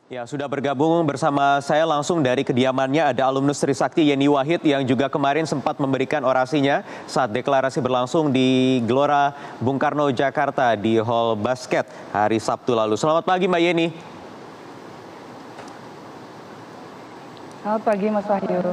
Ya, sudah bergabung bersama saya langsung dari kediamannya ada alumnus Trisakti Yeni Wahid yang juga kemarin sempat memberikan orasinya saat deklarasi berlangsung di Gelora Bung Karno, Jakarta di Hall Basket hari Sabtu lalu. Selamat pagi Mbak Yeni. Selamat pagi Mas Wahyu.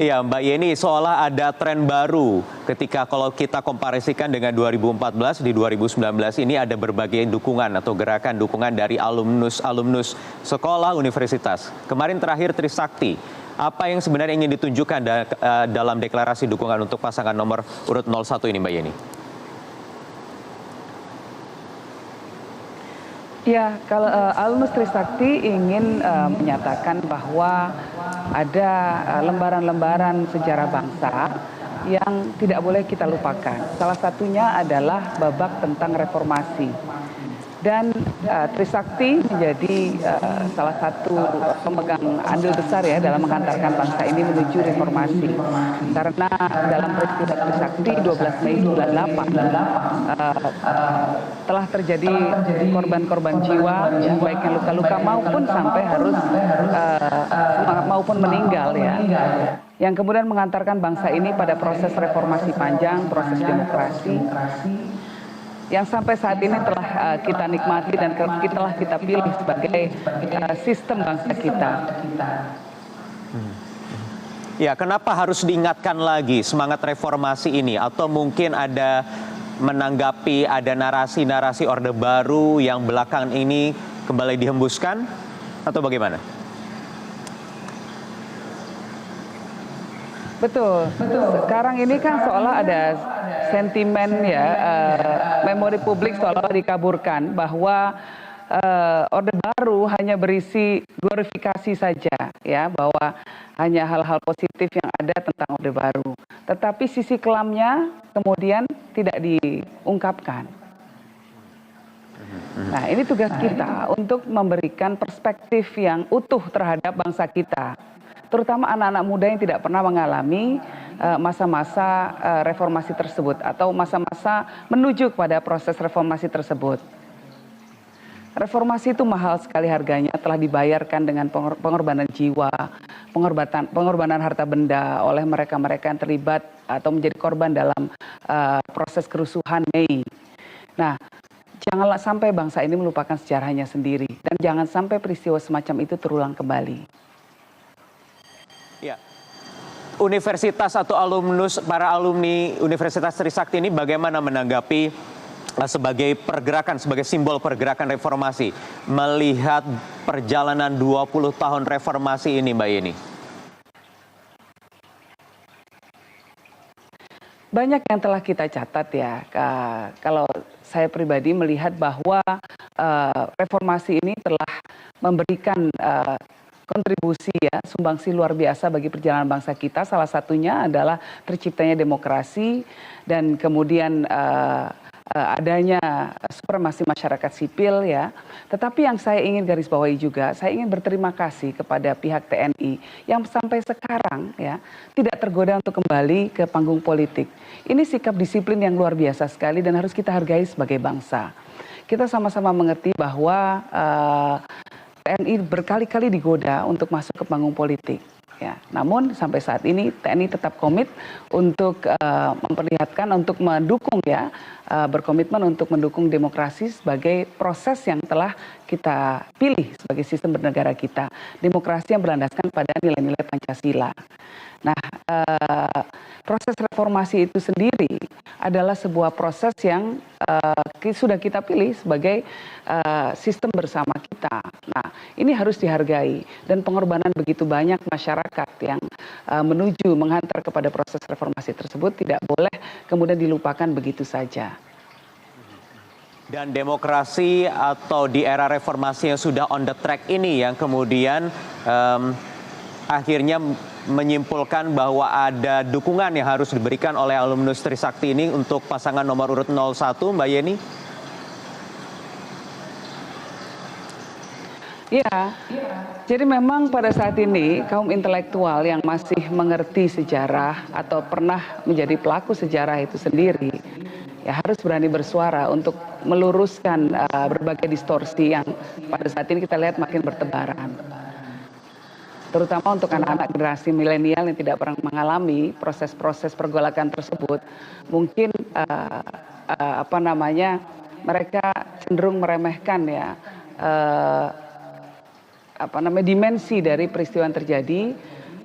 Iya Mbak Yeni, seolah ada tren baru ketika kalau kita komparasikan dengan 2014, di 2019 ini ada berbagai dukungan atau gerakan dukungan dari alumnus sekolah universitas. Kemarin terakhir Trisakti, apa yang sebenarnya ingin ditunjukkan dalam deklarasi dukungan untuk pasangan nomor urut 01 ini Mbak Yeni? Ya, kalau alumnus Trisakti ingin menyatakan bahwa ada lembaran-lembaran sejarah bangsa yang tidak boleh kita lupakan. Salah satunya adalah babak tentang reformasi. Dan Trisakti menjadi salah satu pemegang andil besar ya dalam mengantarkan bangsa ini menuju reformasi. Karena dalam peristiwa Trisakti 12 Mei 98 telah terjadi korban-korban jiwa, ya, baik yang luka-luka maupun sampai harus maupun meninggal ya. Yang kemudian mengantarkan bangsa ini pada proses reformasi panjang, proses demokrasi yang sampai saat ini telah kita nikmati dan telah kita pilih sebagai sistem bangsa kita. Ya, kenapa harus diingatkan lagi semangat reformasi ini? Atau mungkin ada menanggapi ada narasi-narasi Orde Baru yang belakangan ini kembali dihembuskan? Atau bagaimana? Betul. Sekarang ini kan seolah ada sentimen ya, memori publik seolah dikaburkan bahwa Orde Baru hanya berisi glorifikasi saja ya, bahwa hanya hal-hal positif yang ada tentang Orde Baru. Tetapi sisi kelamnya kemudian tidak diungkapkan. Nah, ini tugas kita untuk memberikan perspektif yang utuh terhadap bangsa kita. Terutama anak-anak muda yang tidak pernah mengalami masa-masa reformasi tersebut atau masa-masa menuju kepada proses reformasi tersebut. Reformasi itu mahal sekali harganya, telah dibayarkan dengan pengorbanan jiwa, pengorbanan harta benda oleh mereka-mereka yang terlibat atau menjadi korban dalam proses kerusuhan Mei. Nah, janganlah sampai bangsa ini melupakan sejarahnya sendiri dan jangan sampai peristiwa semacam itu terulang kembali. Ya, universitas atau para alumni Universitas Trisakti ini bagaimana menanggapi sebagai pergerakan, sebagai simbol pergerakan reformasi, melihat perjalanan 20 tahun reformasi ini Mbak Yeni? Banyak yang telah kita catat ya, kalau saya pribadi melihat bahwa reformasi ini telah memberikan kontribusi ya, sumbangsi luar biasa bagi perjalanan bangsa kita. Salah satunya adalah terciptanya demokrasi dan kemudian adanya supremasi masyarakat sipil ya. Tetapi yang saya ingin garis bawahi juga, saya ingin berterima kasih kepada pihak TNI yang sampai sekarang ya tidak tergoda untuk kembali ke panggung politik. Ini sikap disiplin yang luar biasa sekali dan harus kita hargai sebagai bangsa. Kita sama-sama mengerti bahwa TNI berkali-kali digoda untuk masuk ke panggung politik. Ya, namun sampai saat ini TNI tetap komit untuk memperlihatkan, untuk mendukung ya, berkomitmen untuk mendukung demokrasi sebagai proses yang telah kita pilih sebagai sistem bernegara kita. Demokrasi yang berlandaskan pada nilai-nilai Pancasila. Nah, proses reformasi itu sendiri adalah sebuah proses yang sudah kita pilih sebagai sistem bersama kita. Nah, ini harus dihargai dan pengorbanan begitu banyak masyarakat yang menuju menghantar kepada proses reformasi tersebut tidak boleh kemudian dilupakan begitu saja. Dan demokrasi atau di era reformasi yang sudah on the track ini yang kemudian akhirnya menyimpulkan bahwa ada dukungan yang harus diberikan oleh alumnus Trisakti ini untuk pasangan nomor urut 01, Mbak Yeni? Ya, jadi memang pada saat ini kaum intelektual yang masih mengerti sejarah atau pernah menjadi pelaku sejarah itu sendiri ya harus berani bersuara untuk meluruskan berbagai distorsi yang pada saat ini kita lihat makin bertebaran. Terutama untuk anak-anak generasi milenial yang tidak pernah mengalami proses-proses pergolakan tersebut, mungkin mereka cenderung meremehkan ya dimensi dari peristiwa yang terjadi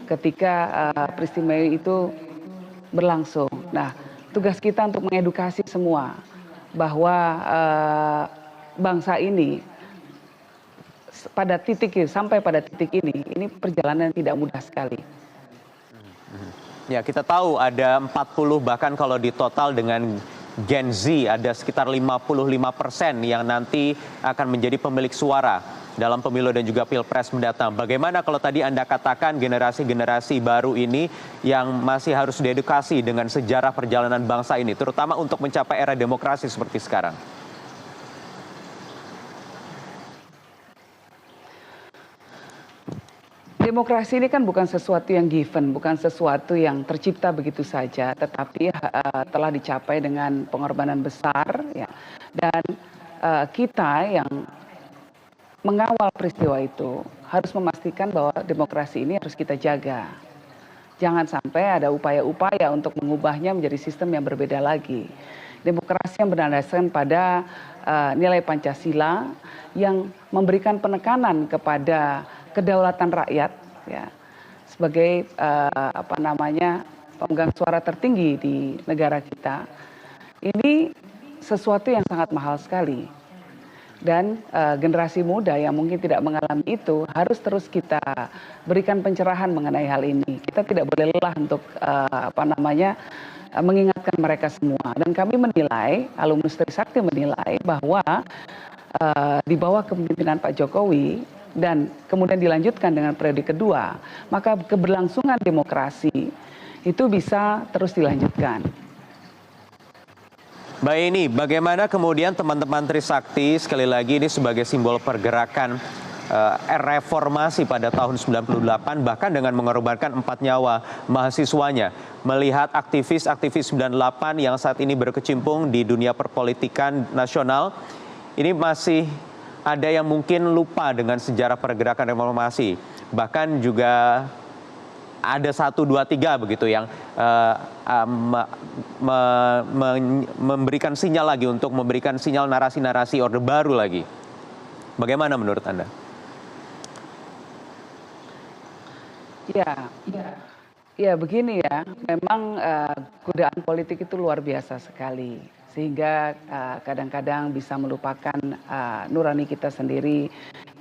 ketika peristiwa itu berlangsung. Nah, tugas kita untuk mengedukasi semua bahwa bangsa ini sampai pada titik ini perjalanan yang tidak mudah sekali. Ya, kita tahu ada 40 bahkan kalau ditotal dengan Gen Z ada sekitar 55% yang nanti akan menjadi pemilik suara dalam pemilu dan juga pilpres mendatang. Bagaimana kalau tadi Anda katakan generasi-generasi baru ini yang masih harus diedukasi dengan sejarah perjalanan bangsa ini, terutama untuk mencapai era demokrasi seperti sekarang? Demokrasi ini kan bukan sesuatu yang given, bukan sesuatu yang tercipta begitu saja, tetapi telah dicapai dengan pengorbanan besar, ya. Dan kita yang mengawal peristiwa itu harus memastikan bahwa demokrasi ini harus kita jaga. Jangan sampai ada upaya-upaya untuk mengubahnya menjadi sistem yang berbeda lagi. Demokrasi yang berdasarkan pada nilai Pancasila yang memberikan penekanan kepada kedaulatan rakyat, ya, sebagai pemegang suara tertinggi di negara kita. Ini sesuatu yang sangat mahal sekali, dan generasi muda yang mungkin tidak mengalami itu harus terus kita berikan pencerahan mengenai hal ini. Kita tidak boleh lelah untuk mengingatkan mereka semua. Dan kami menilai, alumnus Trisakti menilai bahwa di bawah kepemimpinan Pak Jokowi dan kemudian dilanjutkan dengan periode kedua, maka keberlangsungan demokrasi itu bisa terus dilanjutkan. Mbak Eni, bagaimana kemudian teman-teman Trisakti, sekali lagi ini sebagai simbol pergerakan reformasi pada tahun 98, bahkan dengan mengorbankan 4 nyawa mahasiswanya, melihat aktivis-aktivis 98 yang saat ini berkecimpung di dunia perpolitikan nasional, ini masih ada yang mungkin lupa dengan sejarah pergerakan reformasi. Bahkan juga ada 1, 2, 3 begitu yang memberikan sinyal lagi untuk memberikan sinyal narasi-narasi Orde Baru lagi. Bagaimana menurut Anda? Ya begini ya, memang godaan politik itu luar biasa sekali. Sehingga kadang-kadang bisa melupakan nurani kita sendiri,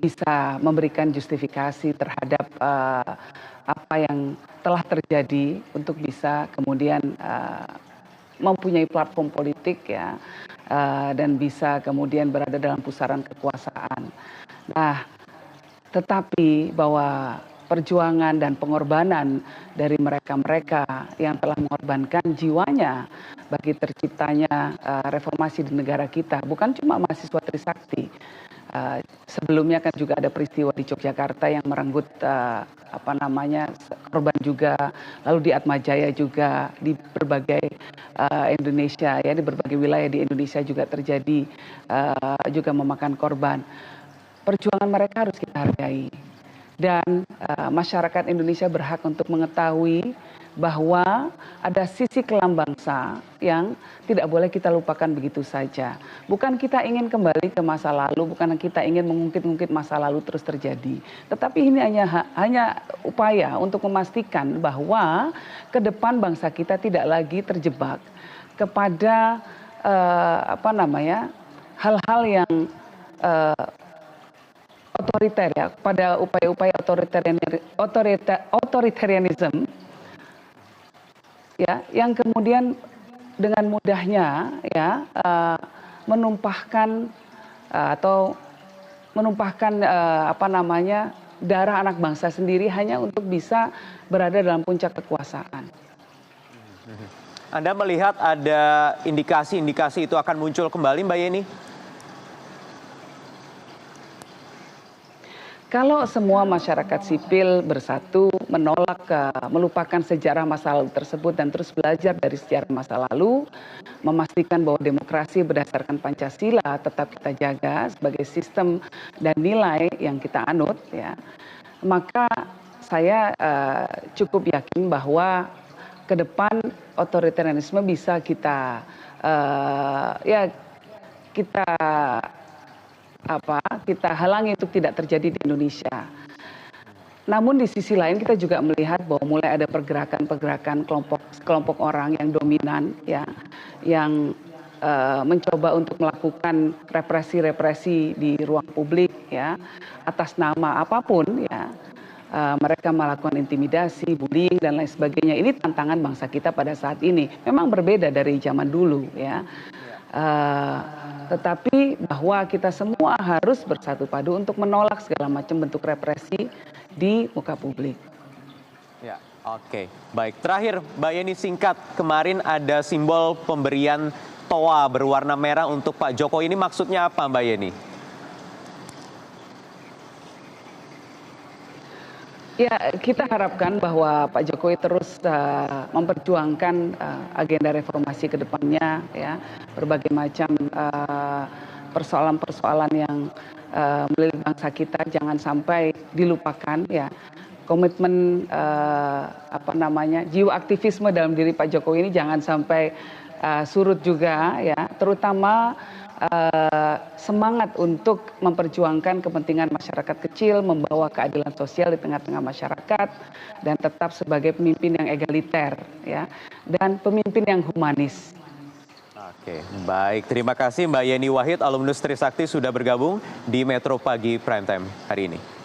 bisa memberikan justifikasi terhadap apa yang telah terjadi untuk bisa kemudian mempunyai platform politik, ya, dan bisa kemudian berada dalam pusaran kekuasaan. Nah, tetapi bahwa perjuangan dan pengorbanan dari mereka-mereka yang telah mengorbankan jiwanya bagi terciptanya reformasi di negara kita, bukan cuma mahasiswa Trisakti. Sebelumnya kan juga ada peristiwa di Yogyakarta yang merenggut korban juga, lalu di Atmajaya juga, di berbagai Indonesia, ya, di berbagai wilayah di Indonesia juga terjadi, juga memakan korban. Perjuangan mereka harus kita hargai. Dan masyarakat Indonesia berhak untuk mengetahui bahwa ada sisi kelam bangsa yang tidak boleh kita lupakan begitu saja. Bukan kita ingin kembali ke masa lalu, bukan kita ingin mengungkit-ungkit masa lalu terus terjadi. Tetapi ini hanya upaya untuk memastikan bahwa ke depan bangsa kita tidak lagi terjebak kepada hal-hal yang otoriter, ya, pada upaya-upaya otoritarianism, ya, yang kemudian dengan mudahnya, ya, menumpahkan darah anak bangsa sendiri hanya untuk bisa berada dalam puncak kekuasaan. Anda melihat ada indikasi-indikasi itu akan muncul kembali, Mbak Yeni? Kalau semua masyarakat sipil bersatu menolak, melupakan sejarah masa lalu tersebut dan terus belajar dari sejarah masa lalu, memastikan bahwa demokrasi berdasarkan Pancasila tetap kita jaga sebagai sistem dan nilai yang kita anut, ya, maka saya cukup yakin bahwa ke depan otoritarianisme bisa kita kita halangi untuk tidak terjadi di Indonesia. Namun di sisi lain kita juga melihat bahwa mulai ada pergerakan-pergerakan kelompok orang yang dominan, ya, yang mencoba untuk melakukan represi-represi di ruang publik, ya, atas nama apapun, ya. Mereka melakukan intimidasi, bullying dan lain sebagainya. Ini tantangan bangsa kita pada saat ini. Memang berbeda dari zaman dulu, ya. Tetapi bahwa kita semua harus bersatu padu untuk menolak segala macam bentuk represi di muka publik. Ya, oke. Baik, terakhir Mbak Yeni singkat, kemarin ada simbol pemberian toa berwarna merah untuk Pak Jokowi. Ini maksudnya apa Mbak Yeni? Ya, kita harapkan bahwa Pak Jokowi terus memperjuangkan agenda reformasi ke depannya, ya, berbagai macam persoalan-persoalan yang melilit bangsa kita jangan sampai dilupakan, ya. Komitmen jiwa aktivisme dalam diri Pak Jokowi ini jangan sampai surut juga, ya, terutama semangat untuk memperjuangkan kepentingan masyarakat kecil, membawa keadilan sosial di tengah-tengah masyarakat, dan tetap sebagai pemimpin yang egaliter, ya, dan pemimpin yang humanis. Oke, baik. Terima kasih Mbak Yeni Wahid, alumnus Trisakti sudah bergabung di Metro Pagi Prime Time hari ini.